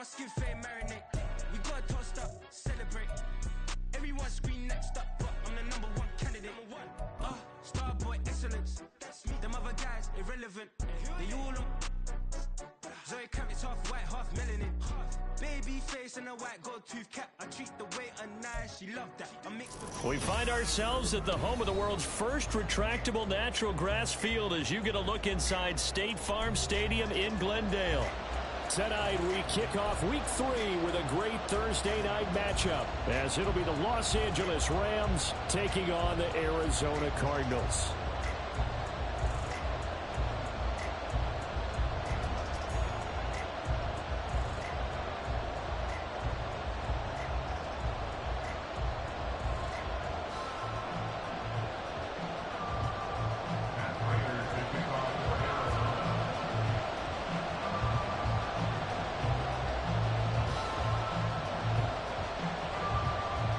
my skin fade marinate. We got tossed up, celebrate. Everyone scream next up, but I'm the number one candidate. Starboy excellence. Them other guys irrelevant. They all on. Zoe Kravitz half white, half melanin. Baby face and a white gold tooth cap. I treat the waiter nice, she loved that. I mix the... We find ourselves at the home of the world's first retractable natural grass field as you get a look inside State Farm Stadium in Glendale. Tonight we kick off week 3 with a great Thursday night matchup as it'll be the Los Angeles Rams taking on the Arizona Cardinals.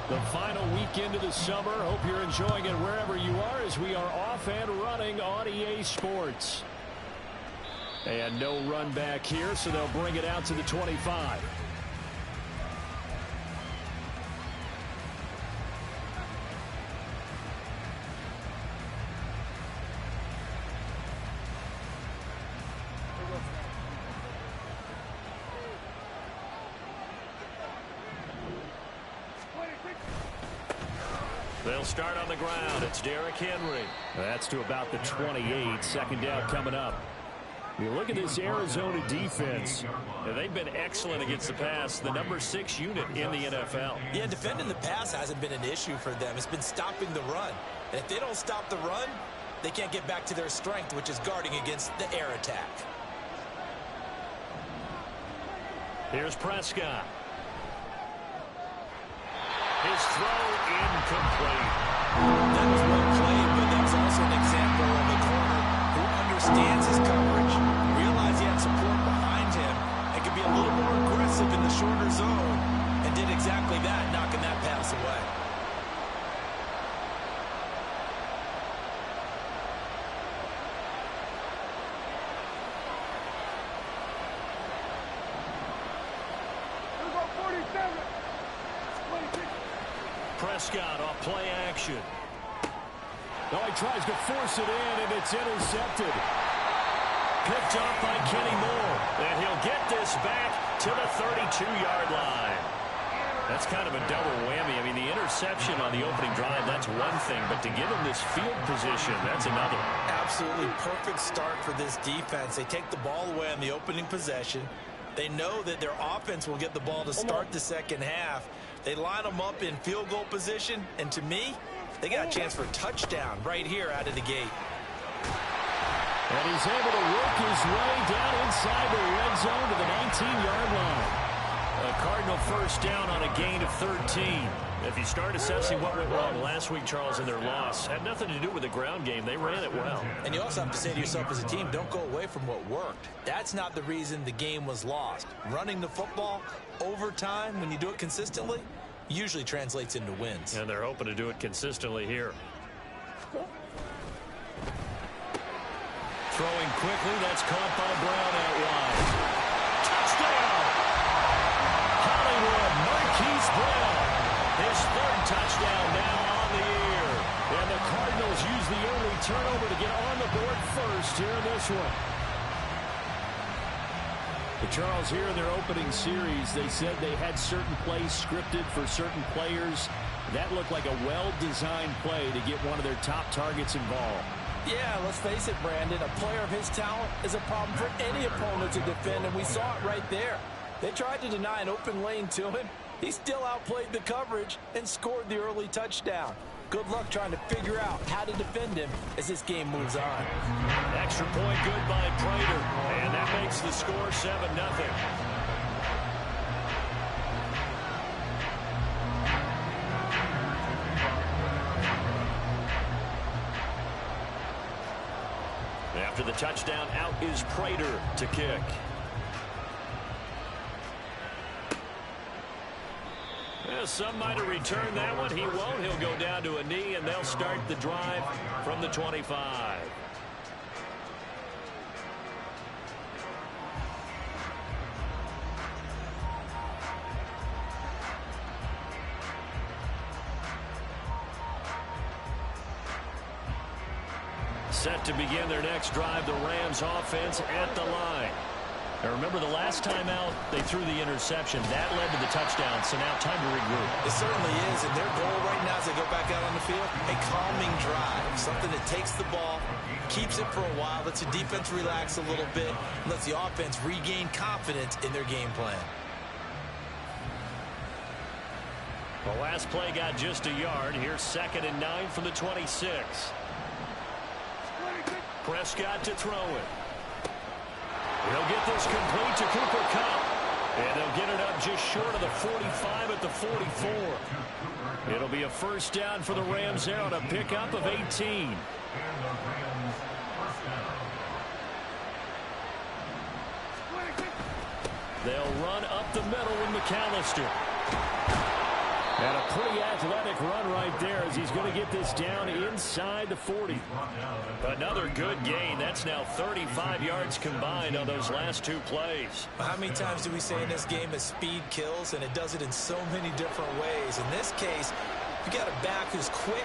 The final weekend of the summer. Hope you're enjoying it wherever you are as we are off and running on EA Sports. And no run back here, so they'll bring it out to the 25. They'll start on the ground. It's Derrick Henry. That's to about the 28. Second down coming up. You look at this Arizona defense. They've been excellent against the pass. The number 6 unit in the NFL. Yeah, defending the pass hasn't been an issue for them. It's been stopping the run. And if they don't stop the run, they can't get back to their strength, which is guarding against the air attack. Here's Prescott. His throw incomplete. That was well played, but that's also an example of a corner who understands his coverage, realized he had support behind him, and could be a little more aggressive in the shorter zone, and did exactly that, knocking that pass away. Prescott off play action. Oh, he tries to force it in, and it's intercepted. Picked off by Kenny Moore. And he'll get this back to the 32-yard line. That's kind of a double whammy. I mean, the interception on the opening drive, that's one thing. But to give him this field position, that's another. Absolutely perfect start for this defense. They take the ball away on the opening possession. They know that their offense will get the ball to start the second half. They line them up in field goal position, and to me, they got a chance for a touchdown right here out of the gate. And he's able to work his way down inside the red zone to the 19-yard line. A Cardinal first down on a gain of 13. If you start assessing what went wrong last week, Charles, in their loss, had nothing to do with the ground game. They ran it well. And you also have to say to yourself as a team, don't go away from what worked. That's not the reason the game was lost. Running the football over time, when you do it consistently, usually translates into wins. And they're hoping to do it consistently here. Throwing quickly, that's caught by Brown out wide. Touchdown! Hollywood, Marquise Brown. His third touchdown now on the year. And the Cardinals use the early turnover to get on the board first here in this one. But Charles, here in their opening series, they said they had certain plays scripted for certain players. That looked like a well-designed play to get one of their top targets involved. Yeah, let's face it, Brandon. A player of his talent is a problem for any opponent to defend, and we saw it right there. They tried to deny an open lane to him. He still outplayed the coverage and scored the early touchdown. Good luck trying to figure out how to defend him as this game moves on. Extra point good by Prater, and that makes the score 7-0. After the touchdown, out is Prater to kick. Well, some might have returned that one. He won't. He'll go down to a knee, and they'll start the drive from the 25. Set to begin their next drive, the Rams offense at the line. Now remember, the last time out, they threw the interception. That led to the touchdown, so now time to regroup. It certainly is, and their goal right now as they go back out on the field, a calming drive, something that takes the ball, keeps it for a while, lets the defense relax a little bit, and lets the offense regain confidence in their game plan. The last play got just a yard. Here's 2nd and 9 from the 26. Prescott to throw it. He'll get this complete to Cooper Kupp. And they'll get it up just short of the 45 at the 44. It'll be a first down for the Rams there on a pickup of 18. They'll run up the middle with McAllister. And a pretty athletic run right there as he's going to get this down inside the 40. Another good gain. That's now 35 yards combined on those last 2 plays. How many times do we say in this game that speed kills, and it does it in so many different ways? In this case, you got a back who's quick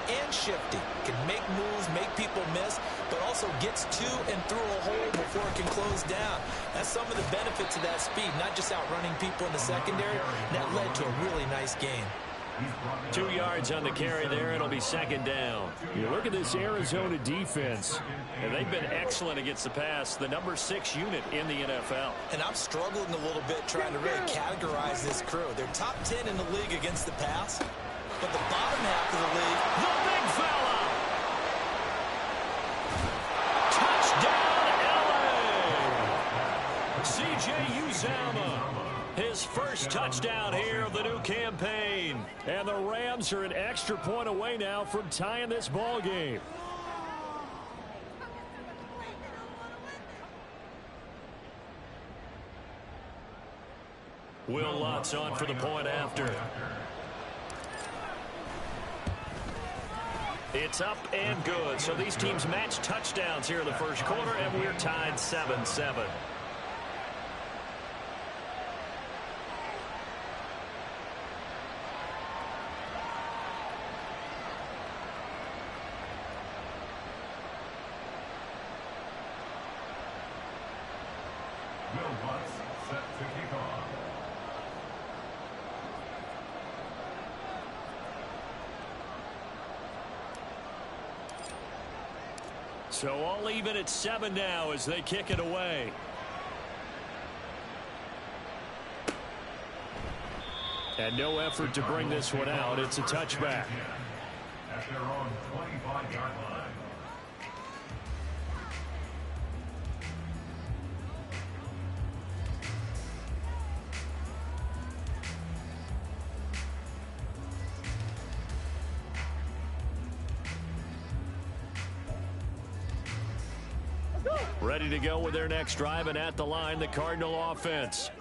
and shifty, can make moves, make people miss, but also gets to and through a hole before it can close down. That's some of the benefits of that speed, not just outrunning people in the secondary. That led to a really nice gain. 2 yards on the carry there. It'll be 2nd down. You look at this Arizona defense, and they've been excellent against the pass, the number 6 unit in the NFL. And I'm struggling a little bit trying to really categorize this crew. They're top 10 in the league against the pass, but the bottom half of the league, the big fella. Touchdown, L.A. C.J. Uzomah. His first touchdown here of the new campaign. And the Rams are an extra point away now from tying this ball game. Will Lutz on for the point after. It's up and good. So these teams match touchdowns here in the first quarter, and we're tied 7-7. So all even at 7 now as they kick it away. And no effort to bring this one out. It's a touchback. At their own 25-yard line. Ready to go with their next drive, and at the line, the Cardinal offense.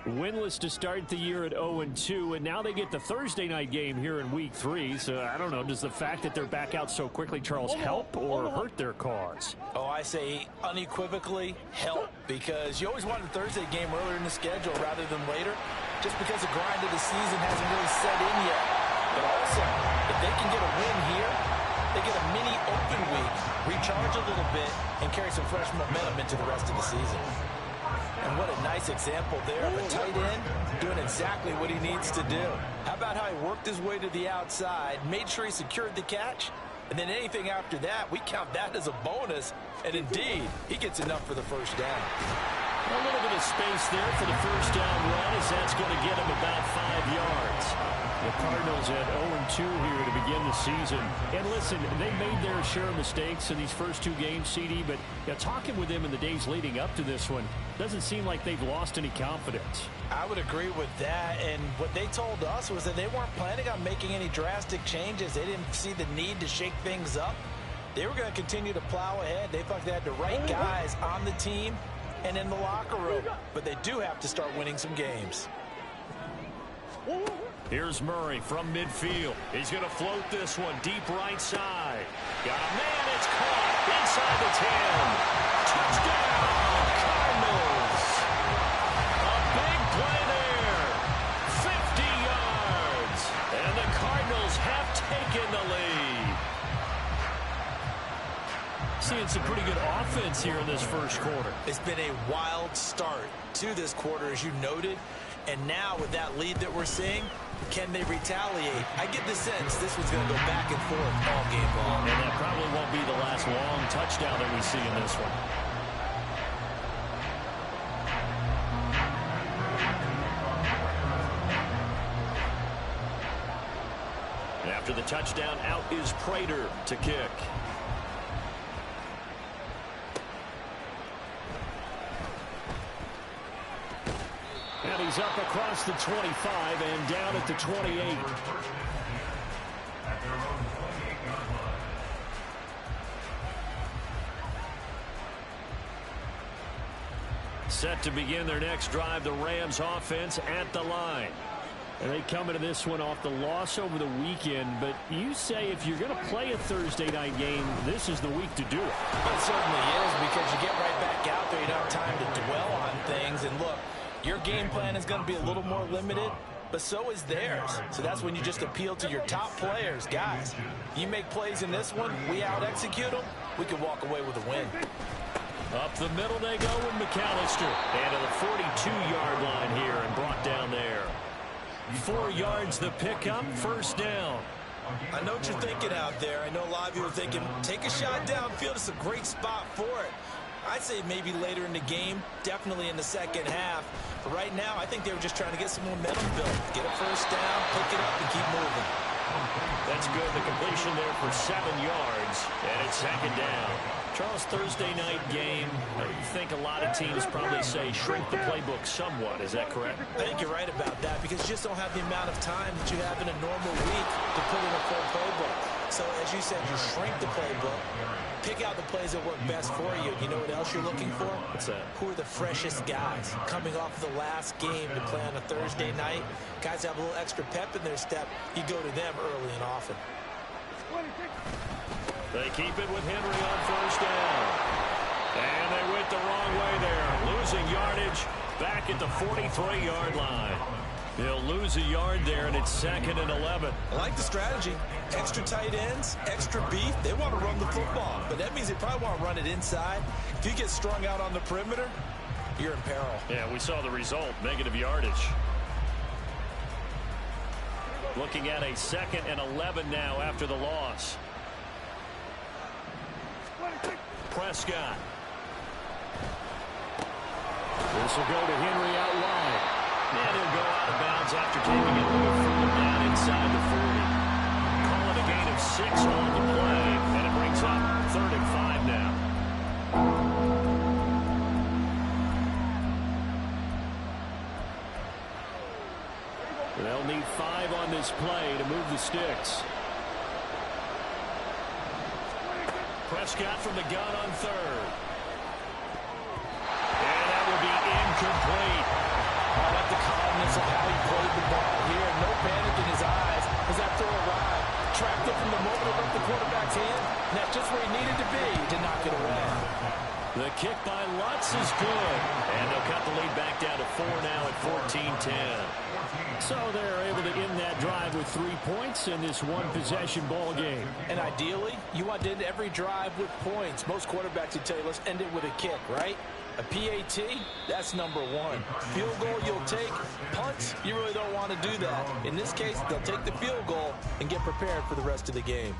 Winless to start the year at 0-2, and now they get the Thursday night game here in Week 3. So, I don't know, does the fact that they're back out so quickly, Charles, help or hurt their cause? Oh, I say unequivocally help, because you always wanted a Thursday game earlier in the schedule rather than later, just because the grind of the season hasn't really set in yet. But also, if they can get a win here, they get a mini open week, recharge a little bit, and carry some fresh momentum into the rest of the season. And what a nice example there of a tight end doing exactly what he needs to do. How about how he worked his way to the outside, made sure he secured the catch, and then anything after that, we count that as a bonus. And indeed, he gets enough for the first down. A little bit of space there for the first down run, as that's going to get him about 5 yards. The Cardinals at 0-2 here to begin the season. And listen, they made their share of mistakes in these first 2 games, CD, but talking with them in the days leading up to this one, doesn't seem like they've lost any confidence. I would agree with that, and what they told us was that they weren't planning on making any drastic changes. They didn't see the need to shake things up. They were going to continue to plow ahead. They felt they had the right guys on the team and in the locker room, but they do have to start winning some games. Here's Murray from midfield. He's going to float this one deep right side. Got a man, it's caught inside the 10. Touchdown, Cardinals. A big play there. 50 yards. And the Cardinals have taken the lead. some pretty good offense here in this first quarter. It's been a wild start to this quarter, as you noted. And now with that lead that we're seeing, can they retaliate? I get the sense this one's going to go back and forth all game long. And that probably won't be the last long touchdown that we see in this one. After the touchdown, out is Prater to kick. And he's up across the 25 and down at the 28. Set to begin their next drive, the Rams offense at the line. And they come into this one off the loss over the weekend, but you say if you're going to play a Thursday night game, this is the week to do it. It certainly is, because you get right back out there. You don't have time to dwell on things. And look, your game plan is going to be a little more limited, but so is theirs. So that's when you just appeal to your top players. Guys, you make plays in this one, we out-execute them, we can walk away with a win. Up the middle they go with McAllister. And to the 42-yard line here and brought down there. 4 yards the pickup, first down. I know what you're thinking out there. I know a lot of you are thinking, take a shot downfield. It's a great spot for it. I'd say maybe later in the game, definitely in the second half. But right now, I think they were just trying to get some momentum built. Get a first down, pick it up, and keep moving. That's good. The completion there for 7 yards, and it's second down. Charles, Thursday night game, I think a lot of teams probably say shrink the playbook somewhat. Is that correct? I think you're right about that, because you just don't have the amount of time that you have in a normal week to put in a full playbook. So, as you said, you shrink the playbook, pick out the plays that work best for you. You know what else you're looking for? What's that? Who are the freshest guys coming off the last game to play on a Thursday night? Guys have a little extra pep in their step. You go to them early and often. They keep it with Henry on first down. And they went the wrong way there. Losing yardage back at the 43-yard line. They'll lose a yard there, and it's second and 11. I like the strategy. Extra tight ends, extra beef. They want to run the football, but that means they probably want to run it inside. If you get strung out on the perimeter, you're in peril. Yeah, we saw the result, negative yardage. Looking at a second and 11 now after the loss. Prescott. This will go to Henry out wide. And he'll go out of bounds after taking it a little further down inside the 40. Call it a gain of 6 on the play, and it brings up 3rd and 5 now. They'll need 5 on this play to move the sticks. Prescott from the gun on 3rd. And that will be incomplete. I like the calmness of how he played the ball here. No panic in his eyes as that throw arrived. Tracked it from the moment it left the quarterback's hand. And that's just where he needed to be to knock it away. The kick by Lutz is good. And they'll cut the lead back down to 4 now at 14-10. So they're able to end that drive with 3 points in this one-possession ball game. And ideally, you want to end every drive with points. Most quarterbacks would tell you, let's end it with a kick, right? A PAT, that's number 1. Field goal you'll take. Punts, you really don't want to do that. In this case, they'll take the field goal and get prepared for the rest of the game.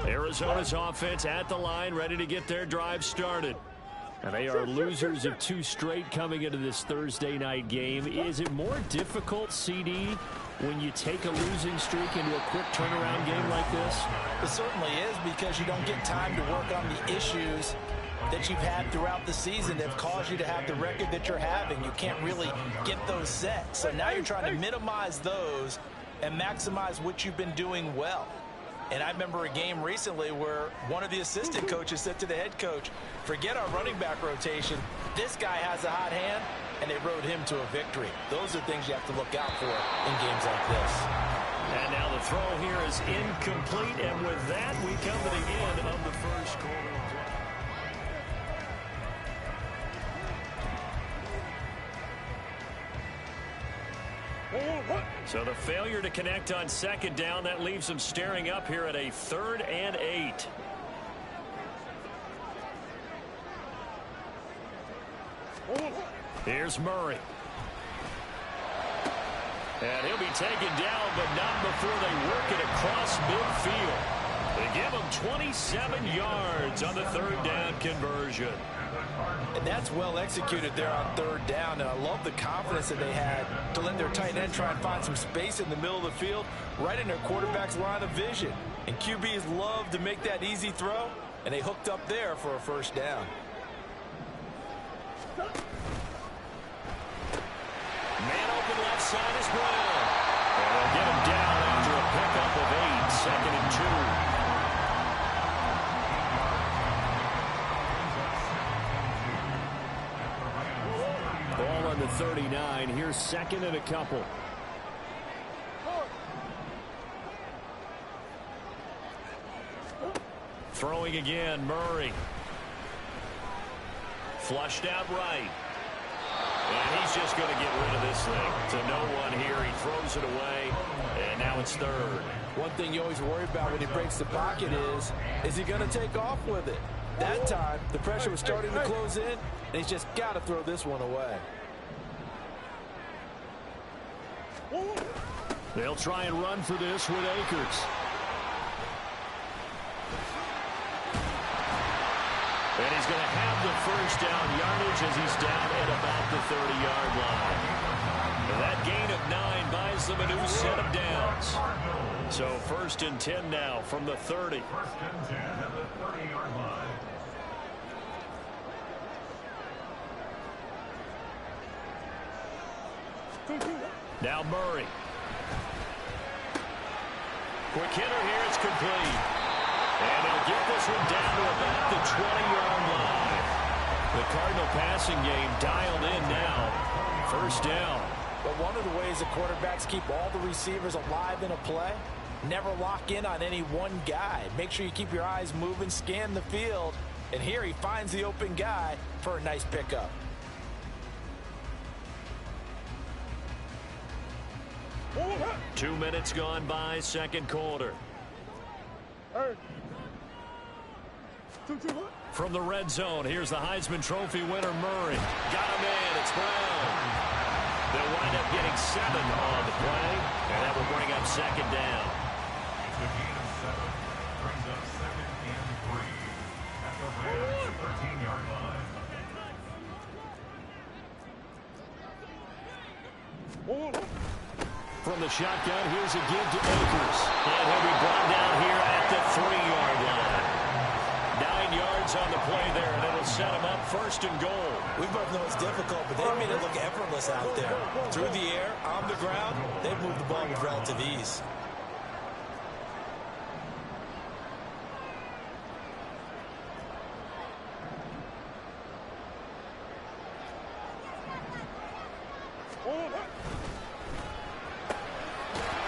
Arizona's offense at the line, ready to get their drive started. And they are losers of 2 straight coming into this Thursday night game. Is it more difficult, CD, when you take a losing streak into a quick turnaround game like this? It certainly is, because you don't get time to work on the issues that you've had throughout the season that have caused you to have the record that you're having. You can't really get those set. So now you're trying to minimize those and maximize what you've been doing well. And I remember a game recently where one of the assistant coaches said to the head coach, forget our running back rotation. This guy has a hot hand, and they rode him to a victory. Those are things you have to look out for in games like this. And now the throw here is incomplete, and with that, we come to the end of the first quarter. So the failure to connect on second down, that leaves them staring up here at a 3rd and 8. Here's Murray. And he'll be taken down, but not before they work it across midfield. They give him 27 yards on the 3rd down conversion. And that's well executed there on 3rd down. And I love the confidence that they had to let their tight end try and find some space in the middle of the field, right in their quarterback's line of vision. And QBs love to make that easy throw, and they hooked up there for a 1st down. Man open left side is Brown. And they'll get him down after a pickup of 8, 2nd and 2. Ball on the 39. Here's 2nd and a couple. Throwing again, Murray. Flushed out right. And he's just going to get rid of this thing to no one here. He throws it away, and now it's 3rd. One thing you always worry about when he breaks the pocket is he going to take off with it? That time, the pressure was starting to close in, and he's just got to throw this one away. They'll try and run for this with Akers. And he's going to have the 1st down yardage as he's down at about the 30-yard line. And that gain of 9 buys them a new set of downs. So 1st and 10 now from the 30. 1st and 10 at the 30-yard line. Now Murray. Quick hitter here. It's complete. And he'll get this one down to about the 20-yard line. The Cardinal passing game dialed in now. 1st down. But one of the ways the quarterbacks keep all the receivers alive in a play, never lock in on any one guy. Make sure you keep your eyes moving, scan the field. And here he finds the open guy for a nice pickup. Two minutes gone by, 2nd quarter. From the red zone, here's the Heisman Trophy winner, Murray. Got him in, it's Brown. They'll wind up getting 7 on the play, and that will bring up 2nd down. It's a gain of 7. Brings up 2nd and 3 at the Rams' 13-yard line. From the shotgun, here's a give to Akers. And he'll be brought down here at the 3-yard line. 9 yards on the play there, and it'll set him up 1st and goal. We both know it's difficult, but they made it look effortless out there. Through the air, on the ground, they've moved the ball with relative ease.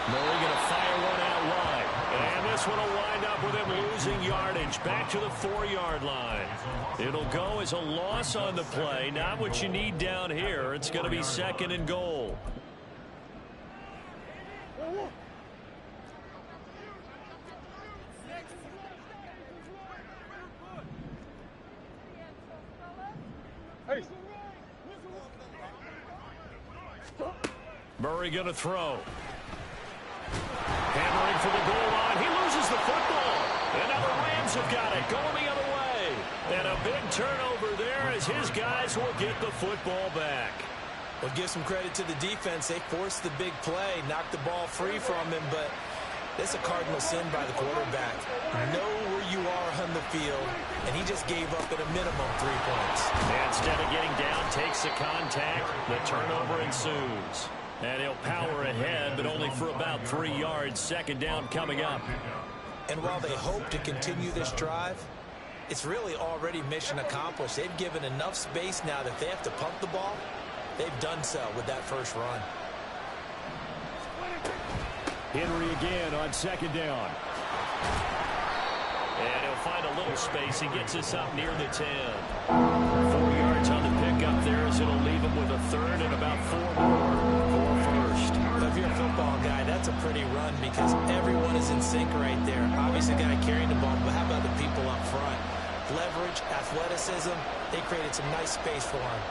Murray going to fire one out wide. And this one will wind up with him losing yardage back to the 4-yard line. It'll go as a loss on the play. Not what you need down here. It's going to be 2nd and goal. Murray going to throw. Hammering for the goal line. He loses the football. And now the Rams have got it. Going the other way. And a big turnover there as his guys will get the football back. Well, give some credit to the defense. They forced the big play, knocked the ball free from him, but that's a cardinal sin by the quarterback. Know where you are on the field, and he just gave up at a minimum 3 points. And instead of getting down, takes the contact. The turnover ensues. And he'll power ahead, but only for about 3 yards. 2nd down coming up. And while they hope to continue this drive, it's really already mission accomplished. They've given enough space now that if they have to pump the ball, they've done so with that first run. Henry again on second down. And he'll find a little space. He gets us up near the 10. 4 yards on the pickup there, as it'll leave him with a third and about 4 more for first. If you're a football guy, that's a pretty run because everyone is in sync right there. Obviously, the guy carrying the ball, but how about the people up front? Leverage, athleticism, they created some nice space for him.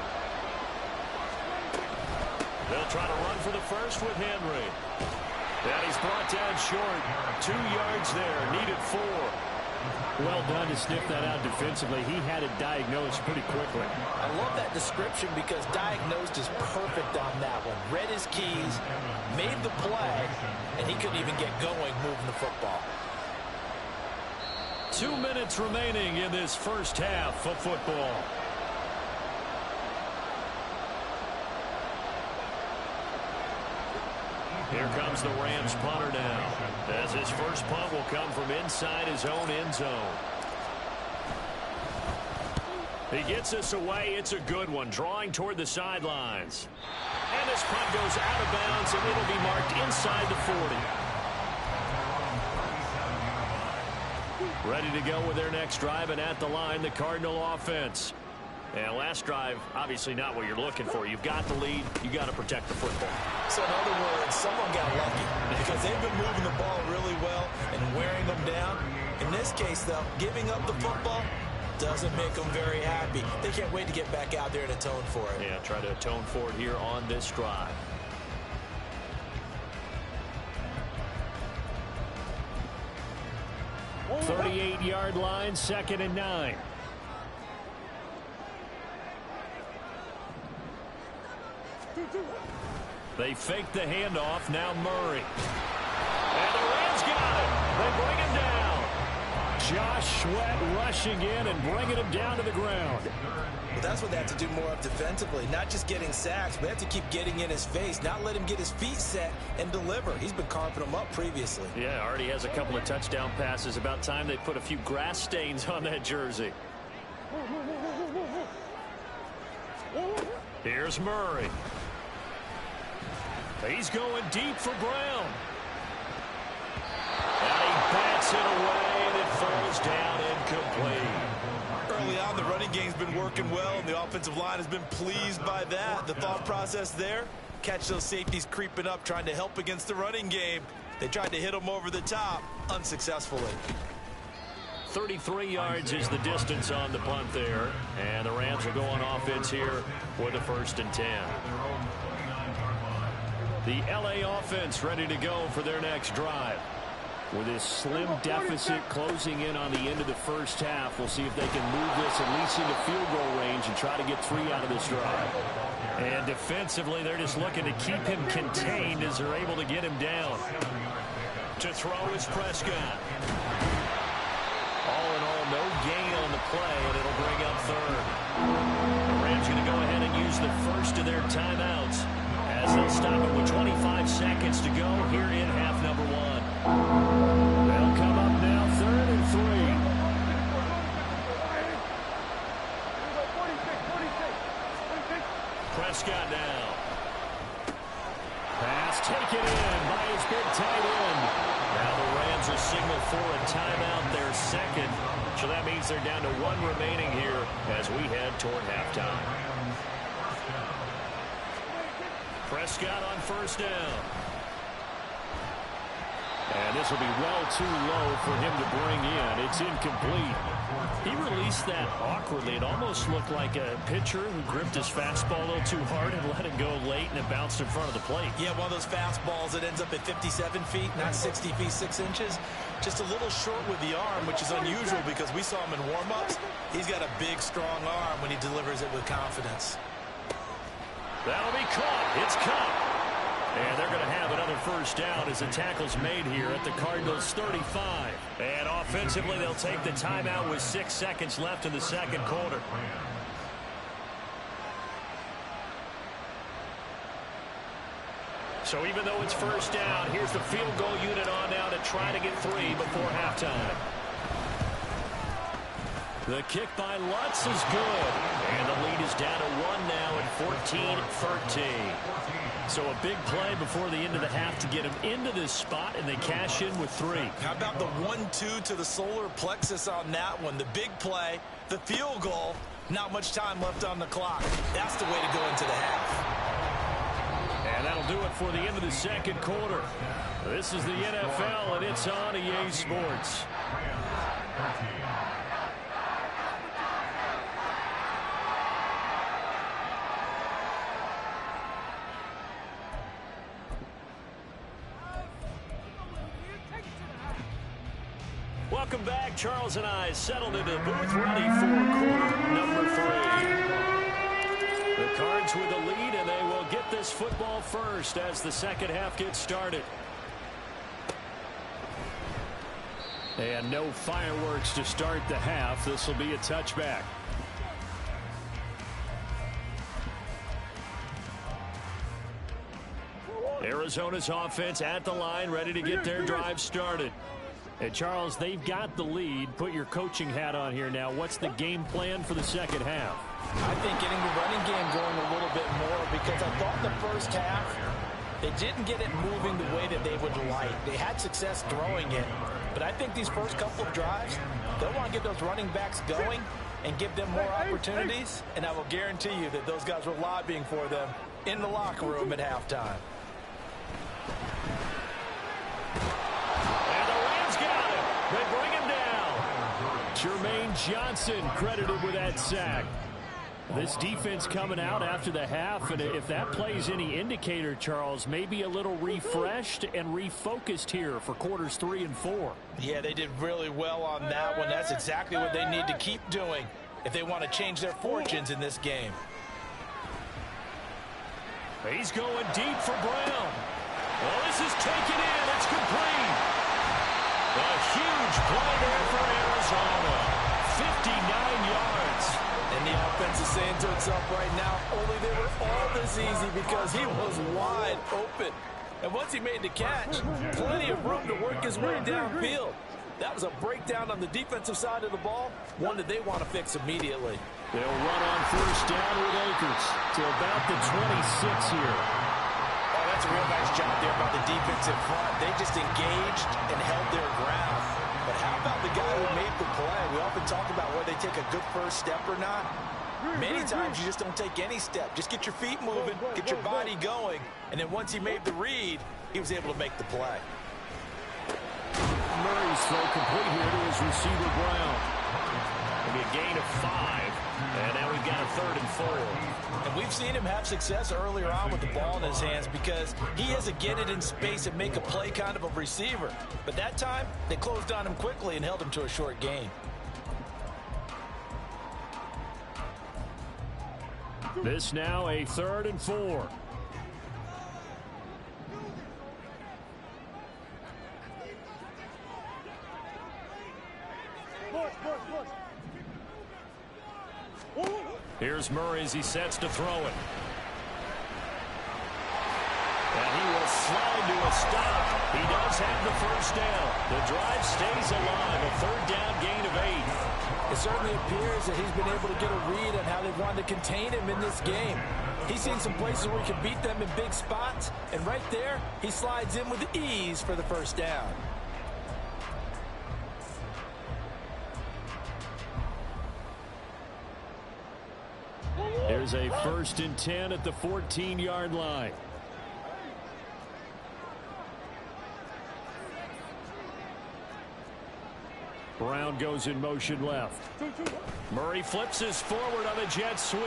They'll try to run for the first with Henry. And he's brought down short. 2 yards there, needed 4. Well done to sniff that out defensively. He had it diagnosed pretty quickly. I love that description because diagnosed is perfect on that one. Read his keys, made the play, and he couldn't even get going moving the football. 2 minutes remaining in this first half of football. Here comes the Rams punter now, as his first punt will come from inside his own end zone. He gets us away. It's a good one, drawing toward the sidelines. And this punt goes out of bounds, and it'll be marked inside the 40. Ready to go with their next drive, and at the line, the Cardinal offense. And last drive, obviously not what you're looking for. You've got the lead. You got to protect the football. So in other words, someone got lucky because they've been moving the ball really well and wearing them down. In this case, though, giving up the football doesn't make them very happy. They can't wait to get back out there and atone for it. Yeah, try to atone for it here on this drive. The 38-yard line, 2nd and 9. They fake the handoff. Now Murray. And the Rams got him. They bring him down. Josh Sweat rushing in and bringing him down to the ground. But that's what they have to do more of defensively. Not just getting sacks, but they have to keep getting in his face. Not let him get his feet set and deliver. He's been carving them up previously. Yeah, already has a couple of touchdown passes. About time they put a few grass stains on that jersey. Here's Murray. He's going deep for Brown. And he bats it away, and it falls down incomplete. Early on, the running game's been working well, and the offensive line has been pleased by that. The thought process there, catch those safeties creeping up, trying to help against the running game. They tried to hit them over the top, unsuccessfully. 33 yards is the distance on the punt there, and the Rams will go on offense here with a 1st and 10. The LA offense ready to go for their next drive. With this slim deficit closing in on the end of the first half, we'll see if they can move this at least into field goal range and try to get 3 out of this drive. And defensively, they're just looking to keep him contained as they're able to get him down. To throw is Prescott. All in all, no gain on the play, and it'll bring up 3rd. The Rams going to go ahead and use the first of their timeouts, as they'll stop it with 25 seconds to go here in half number 1. They'll come up now, 3rd and 3. Prescott now. Pass taken in by his big tight end. Now the Rams will signal for a timeout, their 2nd. So that means they're down to 1 remaining here as we head toward halftime. Prescott on 1st down. And this will be well too low for him to bring in. It's incomplete. He released that awkwardly. It almost looked like a pitcher who gripped his fastball a little too hard and let it go late, and it bounced in front of the plate. Yeah, one of those fastballs that ends up at 57 feet, not 60 feet, 6 inches. Just a little short with the arm, which is unusual because we saw him in warm-ups. He's got a big, strong arm when he delivers it with confidence. That'll be caught. It's caught. And they're going to have another 1st down as the tackle's made here at the Cardinals' 35. And offensively, they'll take the timeout with 6 seconds left in the 2nd quarter. So even though it's 1st down, here's the field goal unit on now to try to get 3 before halftime. The kick by Lutz is good. And the lead is down to 1 now at 14-13. So a big play before the end of the half to get them into this spot, and they cash in with 3. How about the 1-2 to the solar plexus on that one? The big play, the field goal, not much time left on the clock. That's the way to go into the half. And that'll do it for the end of the second quarter. This is the NFL, and it's on EA Sports. Welcome back. Charles and I settled into the booth, ready for quarter number 3. The Cards with the lead, and they will get this football first as the second half gets started. And no fireworks to start the half. This will be a touchback. Arizona's offense at the line, ready to get their drive started. And Charles, they've got the lead. Put your coaching hat on here now. What's the game plan for the second half? I think getting the running game going a little bit more, because I thought the first half they didn't get it moving the way that they would like. They had success throwing it, but I think these first couple of drives, they'll want to get those running backs going and give them more opportunities, and I will guarantee you that those guys were lobbying for them in the locker room at halftime. They bring him down. Jermaine Johnson credited with that sack. This defense coming out after the half, and if that plays any indicator, Charles, maybe a little refreshed and refocused here for quarters 3 and 4. Yeah, they did really well on that one. That's exactly what they need to keep doing if they want to change their fortunes in this game. He's going deep for Brown. Well, this is taken in. It's complete. A huge play there for Arizona. 59 yards. And the offense is saying to itself right now, only they were all this easy because he was wide open. And once he made the catch, plenty of room to work his way downfield. That was a breakdown on the defensive side of the ball, one that they want to fix immediately. They'll run on first down with Akers to about the 26 here. That's a real nice job there by the defensive front. They just engaged and held their ground. But how about the guy who made the play? We often talk about whether they take a good first step or not. Many times you just don't take any step. Just get your feet moving, get your body going, and then once he made the read, he was able to make the play. Murray's throw complete here to his receiver, Brown. It'll be a gain of 5. And now we've got a 3rd and 4. And we've seen him have success earlier on with the ball in his hands because he has a get it in space and make a play kind of a receiver. But that time, they closed on him quickly and held him to a short gain. This now a 3rd and 4. Here's Murray as he sets to throw it. And he will slide to a stop. He does have the first down. The drive stays alive. A 3rd down gain of 8. It certainly appears that he's been able to get a read on how they've wanted to contain him in this game. He's seen some places where he can beat them in big spots. And right there, he slides in with ease for the first down. Here's a 1st and 10 at the 14-yard line. Brown goes in motion left. Murray flips his forward on a jet sweep.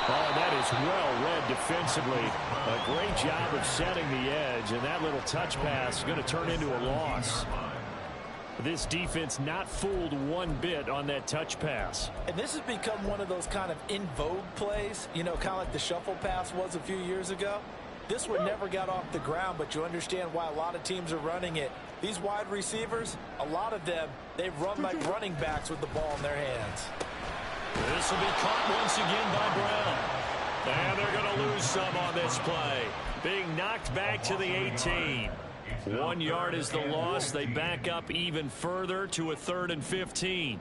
Oh, that is well read defensively. A great job of setting the edge, and that little touch pass is going to turn into a loss. This defense not fooled one bit on that touch pass. And this has become one of those kind of in vogue plays, you know, kind of like the shuffle pass was a few years ago. This one never got off the ground, but you understand why a lot of teams are running it. These wide receivers, a lot of them, they run like running backs with the ball in their hands. This will be caught once again by Brown. And they're going to lose some on this play. Being knocked back to the 18. 1 yard is the loss. They back up even further to a 3rd and 15.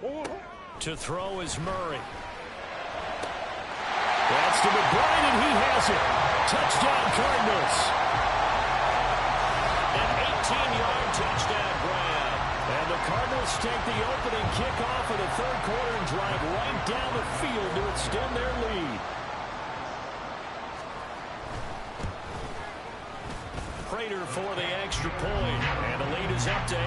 To throw is Murray. That's to McBride, and he has it. Touchdown, Cardinals. An 18-yard touchdown grab. And the Cardinals take the opening kickoff of the third quarter and drive right down the field to extend their lead. Prater for the extra point, and the lead is up to 8.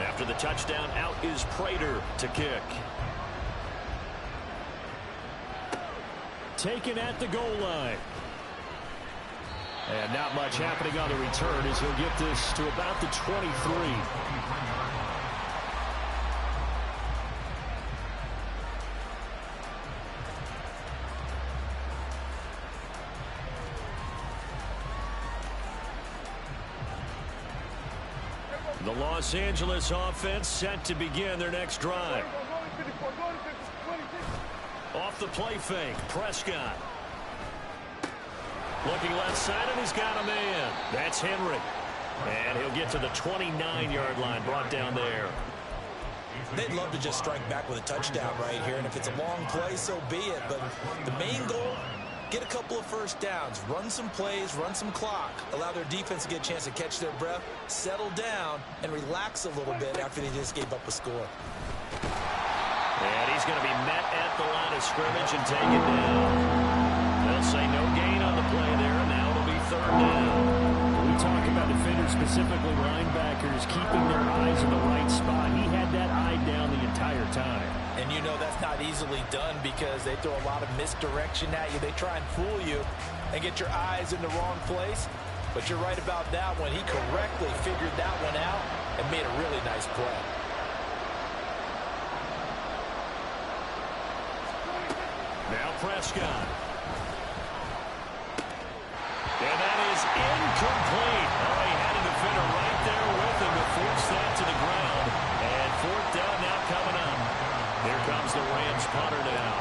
After the touchdown, out is Prater to kick. Taken at the goal line. And not much happening on the return as he'll get this to about the 23. The Los Angeles offense set to begin their next drive. Off the play fake, Prescott. Looking left side, and he's got a man. That's Henry. And he'll get to the 29-yard line, brought down there. They'd love to just strike back with a touchdown right here, and if it's a long play, so be it. But the main goal, get a couple of first downs, run some plays, run some clock, allow their defense to get a chance to catch their breath, settle down, and relax a little bit after they just gave up a score. And he's going to be met at the line of scrimmage and taken down. They'll say no gain on the play there, and now it'll be third down. We talk about defenders, specifically linebackers, keeping their eyes in the right spot. He had that eye down the entire time. And you know that's not easily done because they throw a lot of misdirection at you. They try and fool you and get your eyes in the wrong place. But you're right about that one. He correctly figured that one out and made a really nice play. Now Prescott. And that is incomplete. Oh, he had a defender right there with him to force that to the ground. And fourth down now coming up. Here comes the Rams punter now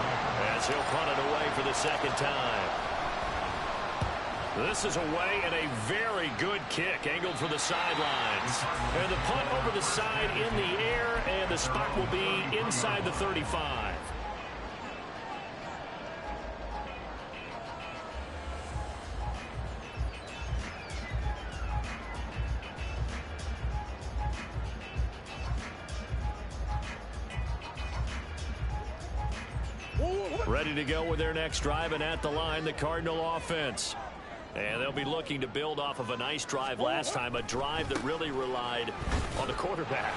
as he'll punt it away for the second time. This is away and a very good kick angled for the sidelines. And the punt over the side in the air, and the spot will be inside the 35. Ready to go with their next drive, and at the line, the Cardinal offense. And they'll be looking to build off of a nice drive last time, a drive that really relied on the quarterback.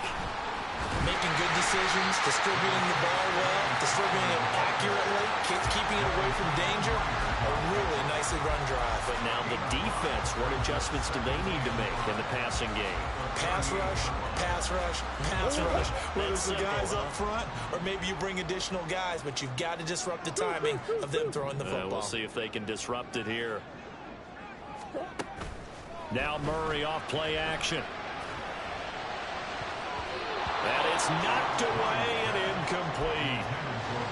Making good decisions, distributing the ball well, distributing it accurately, keeping it away from danger. A really nicely run drive. But now the defense, what adjustments do they need to make in the passing game? Pass rush, pass rush, pass rush. Whether it's the guys up front or maybe you bring additional guys, but you've got to disrupt the timing of them throwing the football. We'll see if they can disrupt it here. Now Murray off play action. That is knocked away and incomplete.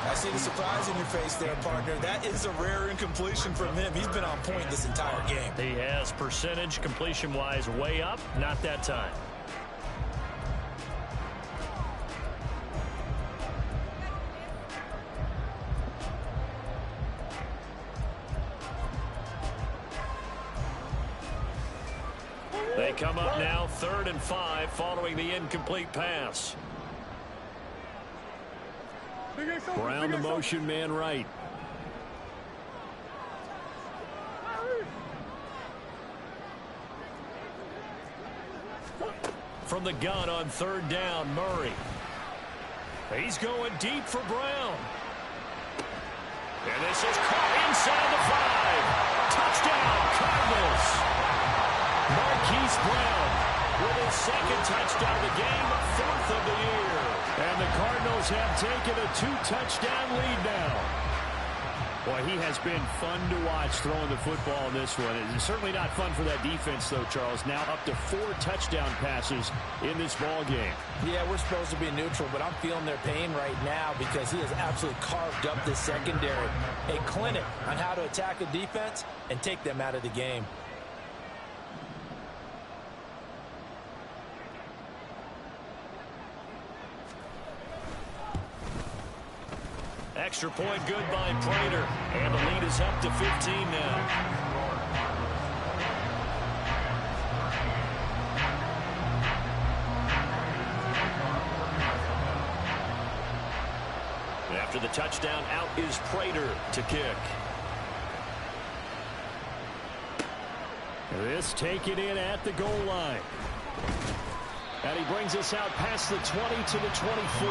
I see the surprise in your face there, partner. That is a rare incompletion from him. He's been on point this entire game. He has percentage completion-wise way up, not that time. They come up now 3rd and 5 following the incomplete pass. Brown the motion man right. From the gun on 3rd down, Murray. He's going deep for Brown. And this is caught inside the 5. Touchdown, Cardinals. Marquise Brown with his 2nd touchdown of the game, 4th of the year. And the Cardinals have taken a 2-touchdown lead now. Well, he has been fun to watch throwing the football in this one. It's certainly not fun for that defense, though, Charles. Now up to 4 touchdown passes in this ball game. Yeah, we're supposed to be neutral, but I'm feeling their pain right now because he has absolutely carved up this secondary. A clinic on how to attack a defense and take them out of the game. Extra point good by Prater. And the lead is up to 15 now. After the touchdown, out is Prater to kick. This taken in at the goal line. And he brings us out past the 20 to the 24.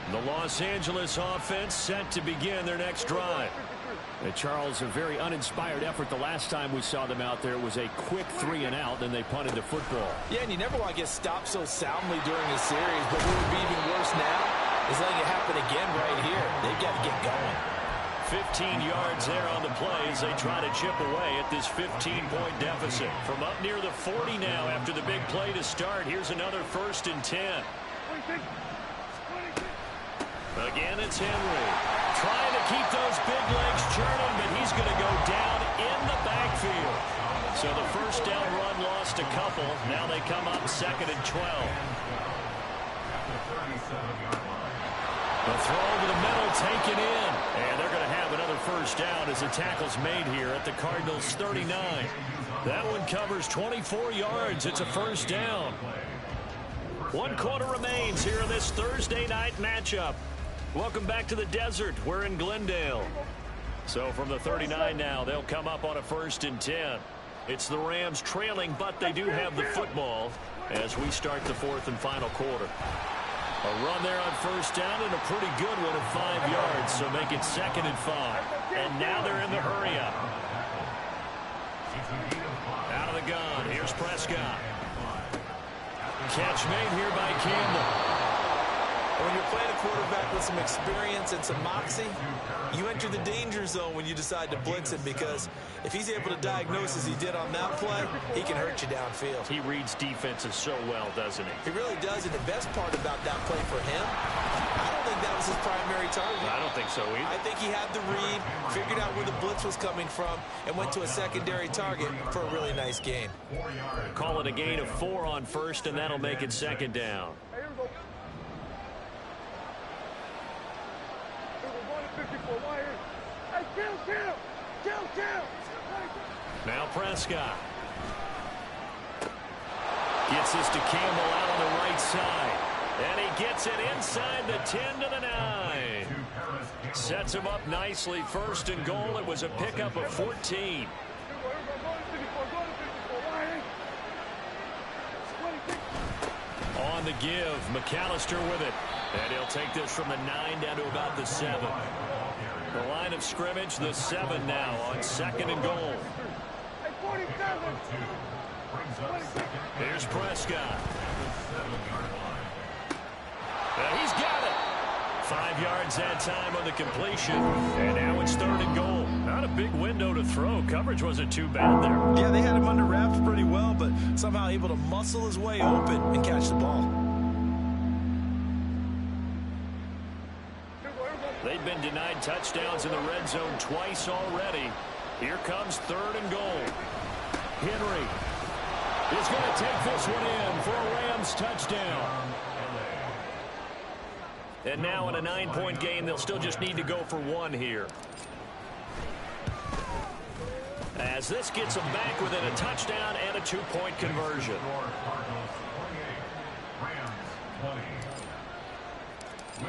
The Los Angeles offense set to begin their next drive. And Charles, a very uninspired effort the last time we saw them out there. It was a quick 3 and out, then they punted the football. Yeah, and you never want to get stopped so soundly during a series, but what would be even worse now is letting it happen again right here. They've got to get going. 15 yards there on the play as they try to chip away at this 15-point deficit. From up near the 40 now after the big play to start, here's another 1st and 10. Again, it's Henry. Trying to keep those big legs churning, but he's going to go down in the backfield. So the first down run lost a couple. Now they come up 2nd and 12. The throw over the middle taken in. And they're going to have another first down as the tackle's made here at the Cardinals' 39. That one covers 24 yards. It's a first down. 1 quarter remains here in this Thursday night matchup. Welcome back to the desert. We're in Glendale. So from the 39 now, they'll come up on a 1st and 10. It's the Rams trailing, but they do have the football as we start the 4th and final quarter. A run there on first down and a pretty good one of 5 yards, so make it 2nd and 5. And now they're in the hurry up. Out of the gun, here's Prescott. Catch made here by Campbell. When you're playing a quarterback with some experience and some moxie, you enter the danger zone when you decide to blitz him, because if he's able to diagnose as he did on that play, he can hurt you downfield. He reads defenses so well, doesn't he? He really does, and the best part about that play for him, I don't think that was his primary target. I don't think so either. I think he had the read, figured out where the blitz was coming from, and went to a secondary target for a really nice gain. Call it a gain of 4 on first, and that'll make it 2nd down. Now Prescott. Gets this to Campbell out on the right side. And he gets it inside the 10 to the 9. Sets him up nicely. 1st and goal. It was a pickup of 14. On the give, McAllister with it. And he'll take this from the 9 down to about the 7. The line of scrimmage, the 7 now on 2nd and goal. Here's Prescott. And he's got it. 5 yards that time on the completion. And now it's 3rd and goal. Not a big window to throw. Coverage wasn't too bad there. Yeah, they had him under wraps pretty well, but somehow able to muscle his way open and catch the ball. They've been denied touchdowns in the red zone twice already. Here comes 3rd and goal. Henry is going to take this one in for a Rams touchdown. And now in a 9-point game, they'll still just need to go for 1 here. As this gets them back within a touchdown and a 2-point conversion.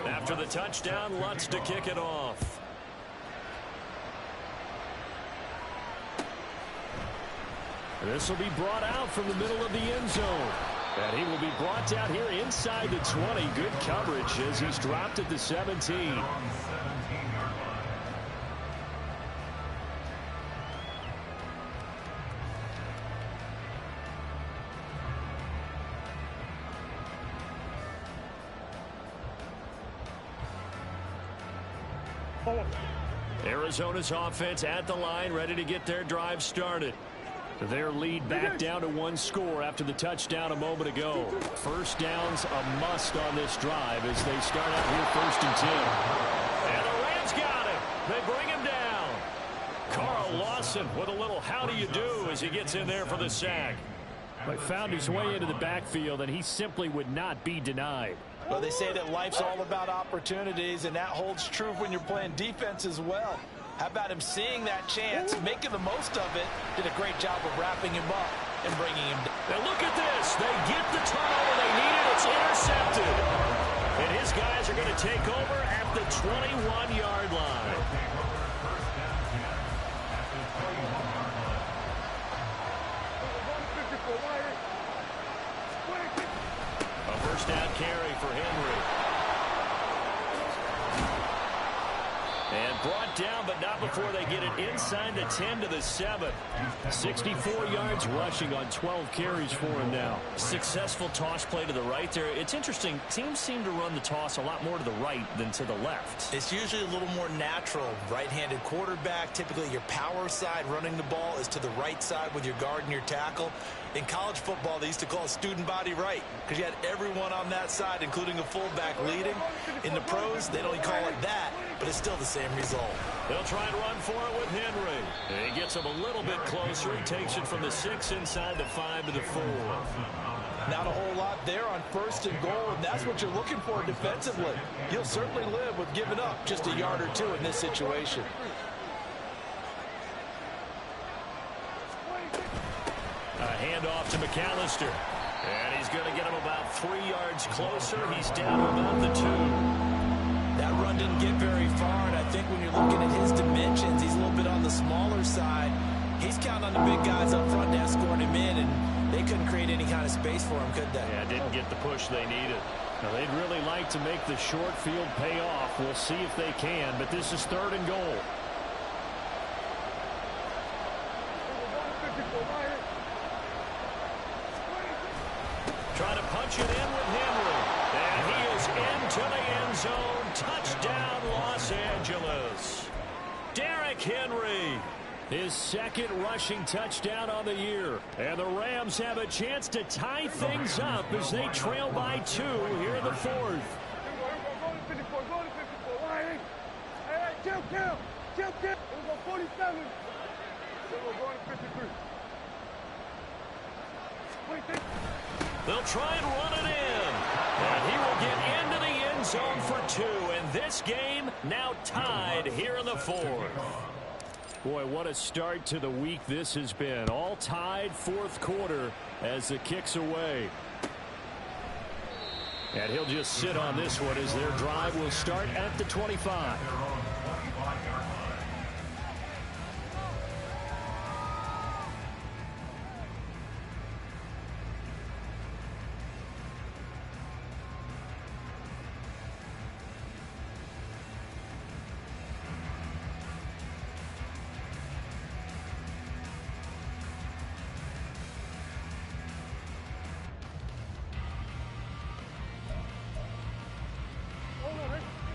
After the touchdown, Lutz to kick it off. This will be brought out from the middle of the end zone. And he will be brought out here inside the 20. Good coverage as he's dropped at the 17. Arizona's offense at the line, ready to get their drive started. Their lead back down to 1 score after the touchdown a moment ago. First down's a must on this drive as they start out here 1st and 10. And the Rams got him. They bring him down. Carl Lawson with a little how do you do as he gets in there for the sack. He found his way into the backfield, and he simply would not be denied. Well, they say that life's all about opportunities, and that holds true when you're playing defense as well. How about him seeing that chance, making the most of it, did a great job of wrapping him up and bringing him down. Now look at this. They get the turnover they needed. It's intercepted. And his guys are going to take over at the 21-yard line. A first down carry for Henry. And brought down, but not before they get it inside the 10 to the 7. 64 yards rushing on 12 carries for him now. Successful toss play to the right there. It's interesting. Teams seem to run the toss a lot more to the right than to the left. It's usually a little more natural. Right-handed quarterback, typically your power side running the ball is to the right side with your guard and your tackle. In college football, they used to call it student body right because you had everyone on that side, including a fullback leading. In the pros, they don't call it that, but it's still the same result. They'll try and run for it with Henry. And he gets him a little bit closer. He takes it from the 6 inside the 5 to the 4. Not a whole lot there on 1st and goal, and that's what you're looking for defensively. You'll certainly live with giving up just a yard or two in this situation. A handoff to McAllister. And he's going to get him about 3 yards closer. He's down about the 2. That run didn't get very far, and I think when you're looking at his dimensions, he's a little bit on the smaller side. He's counting on the big guys up front to escort him in, and they couldn't create any kind of space for him, could they? Yeah, didn't get the push they needed. Now, they'd really like to make the short field pay off. We'll see if they can, but this is 3rd and goal. Trying to punch it in with Henry. And he is into the end zone. Touchdown, Los Angeles. Derrick Henry. His 2nd rushing touchdown on the year. And the Rams have a chance to tie things up as they trail by 2 here in the 4th. They'll try and run it in. And he will get into the end zone for 2. And this game now tied here in the 4th. Boy, what a start to the week this has been. All tied 4th quarter as the kick's away. And he'll just sit on this one as their drive will start at the 25.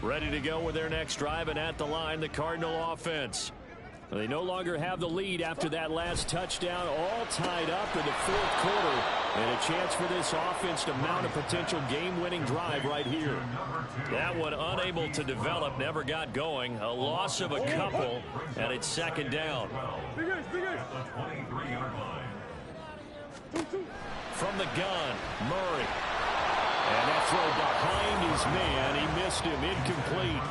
Ready to go with their next drive, and at the line, the Cardinal offense. They no longer have the lead after that last touchdown, all tied up in the 4th quarter. And a chance for this offense to mount a potential game-winning drive right here. That one unable to develop, never got going. A loss of a couple, and it's 2nd down. From the gun, Murray. And that throw behind his man, he missed him, incomplete.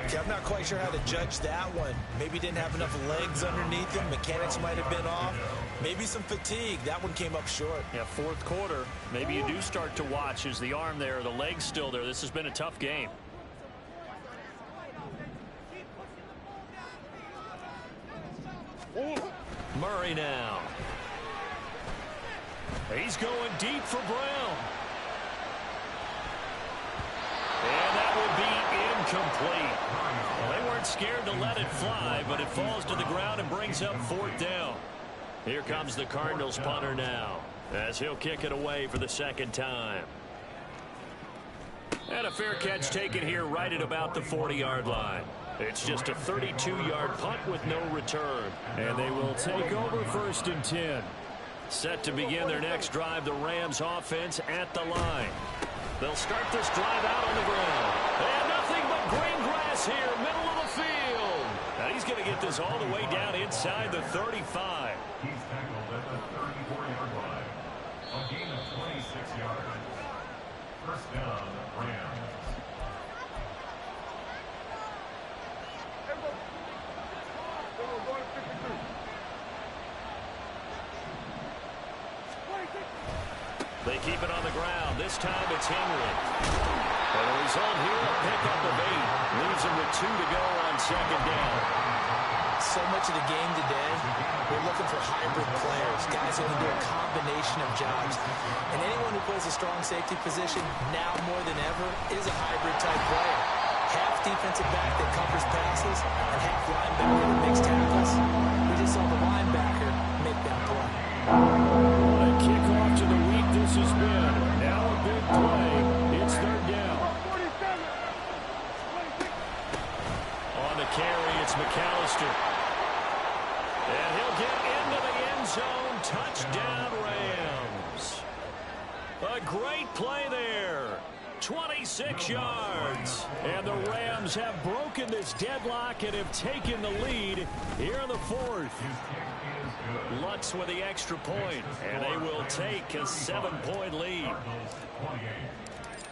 Okay, I'm not quite sure how to judge that one. Maybe didn't have enough legs underneath him. Mechanics might have been off. Maybe some fatigue. That one came up short. Yeah, 4th quarter. Maybe you do start to watch. Is the arm there, the leg's still there? This has been a tough game. Murray now. He's going deep for Brown. And that will be incomplete. Well, they weren't scared to let it fly, but it falls to the ground and brings up 4th down. Here comes the Cardinals punter now, as he'll kick it away for the 2nd time. And a fair catch taken here right at about the 40-yard line. It's just a 32-yard punt with no return. And they will take over 1st and 10. Set to begin their next drive, the Rams offense at the line. They'll start this drive out on the ground. And nothing but green grass here, middle of the field. Now he's going to get this all the way down inside the 35. He's tackled at the 34-yard line. A gain of 26 yards. First down, Rams. They keep it on the ground. This time it's Henry. And the result here, a pickup of 8. Leaves him with 2 to go on 2nd down. So much of the game today, we're looking for hybrid players, guys who can do a combination of jobs. And anyone who plays a strong safety position, now more than ever, is a hybrid-type player. Half defensive back that covers passes, and half linebacker that makes tackles. We just saw the linebacker make that play. What a kickoff to the week this has been. Now a big play. It's 3rd down. On the carry, it's McAllister. And he'll get into the end zone. Touchdown, Rams. A great play there. 26 yards. And the Rams have broken this deadlock and have taken the lead here in the 4th. Lutz with the extra point, and they will take a 7-point lead.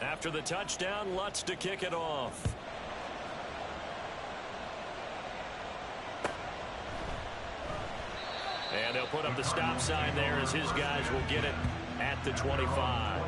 After the touchdown, Lutz to kick it off. And they'll put up the stop sign there as his guys will get it at the 25.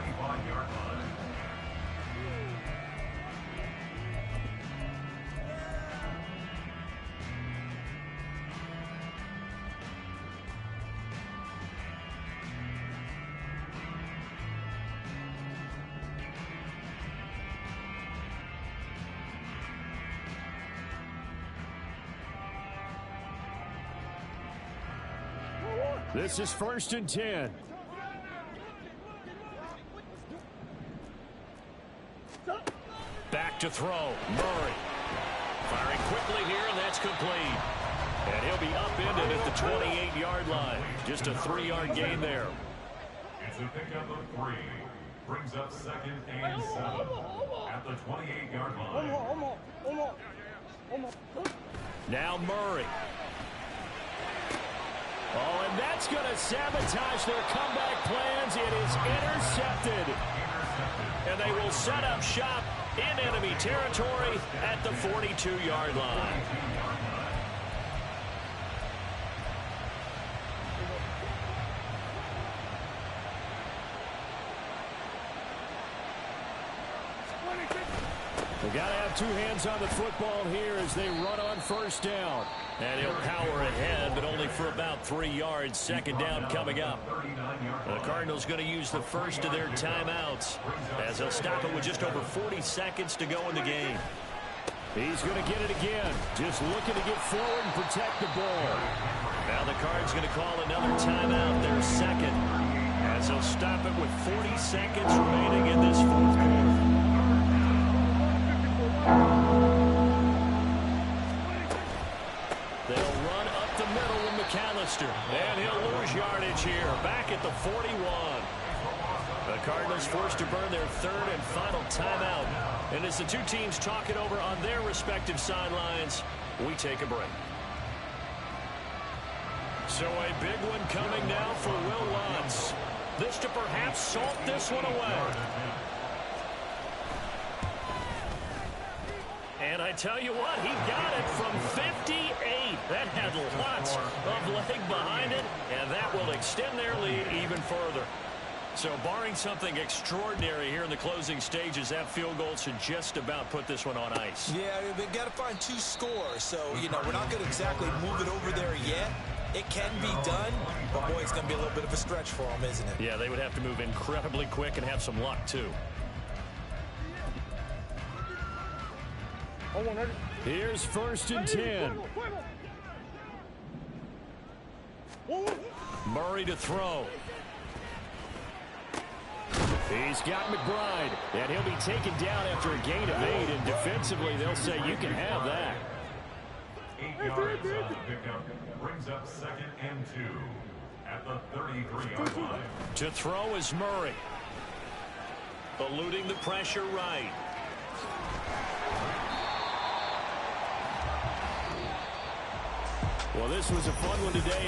This is 1st and 10. Back to throw. Murray. Firing quickly here, and that's complete. And he'll be upended at the 28-yard line. Just a 3-yard gain there. It's a pickup of 3. Brings up 2nd and 7 at the 28-yard line. Now Murray. Oh, and that's going to sabotage their comeback plans. It is intercepted. And they will set up shop in enemy territory at the 42-yard line. They got to have 2 hands on the football here as they run on 1st down. And he'll power ahead, but only for about 3 yards. 2nd down coming up. The Cardinals going to use the first of their timeouts as they'll stop it with just over 40 seconds to go in the game. He's going to get it again. Just looking to get forward and protect the ball. Now the Cards going to call another timeout, their 2nd, as they'll stop it with 40 seconds remaining in this 4th quarter. They'll run up the middle with McAllister. And he'll lose yardage here. Back at the 41. The Cardinals forced to burn their 3rd and final timeout. And as the 2 teams talk it over on their respective sidelines, we take a break. So a big one coming now for Will Lutz. This to perhaps salt this one away. And I tell you what, he got it from 58. That had lots of leg behind it, and that will extend their lead even further. So barring something extraordinary here in the closing stages, that field goal should just about put this one on ice. Yeah, they've got to find 2 scores. So, you know, we're not going to exactly move it over there yet. It can be done, but boy, it's going to be a little bit of a stretch for them, isn't it? Yeah, they would have to move incredibly quick and have some luck, too. Here's 1st and 10. Murray to throw. He's got McBride, and he'll be taken down after a gain of 8, and defensively they'll say you can have that. yards on the pickup. Brings up 2nd and 2 at the 33-yard line. To throw is Murray. Eluding the pressure right. Well, this was a fun one today.